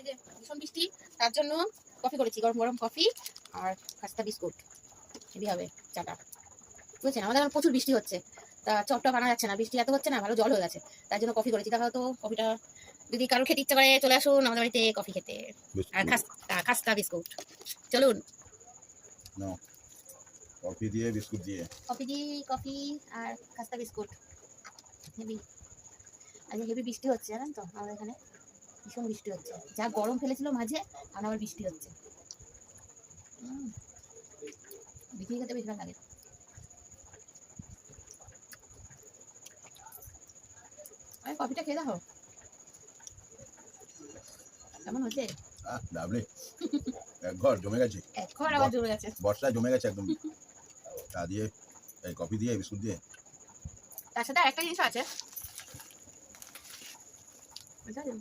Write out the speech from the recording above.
যে ভীষণ বৃষ্টি, তার জন্য কফি করেছি, গরম গরম কফি আর খাস্তা বিস্কুট। হেভি হবে চাটা, বুঝছেন? আমাদের এখন প্রচুর বৃষ্টি হচ্ছে, তা চপটা বানা যাচ্ছে না, বৃষ্টি এত হচ্ছে না, ভালো জল হয়ে গেছে, তার জন্য কফি করেছি। তাহলে তো কফিটা যদি কারোর খেতে ইচ্ছা করে চলে আসুন আমাদের বাড়িতে কফি খেতে। আর খাস্তা বিস্কুট, চলুন। কফি দিয়ে বিস্কুট দিয়ে, কফি আর খাস্তা বিস্কুট। হেভি, আজকে হেভি বৃষ্টি হচ্ছে জানেন তো, আমাদের এখানে ভীষণ বৃষ্টি হচ্ছে। যা গরম ফেলেছিল মাঝে, আর আবার বৃষ্টি হচ্ছে। বৃষ্টি খেতে বেশ ভালো লাগে। আমি কফিটা খেয়ে দেখো কেমন হচ্ছে। লাভলি, এক ঘর জমে গেছে, এক ঘর আবার জমে গেছে, বর্ষায় জমে গেছে একদম। চা দিয়ে, এই কফি দিয়ে, বিস্কুট দিয়ে। তার সাথে আরেকটা জিনিস আছে, বুঝলেন?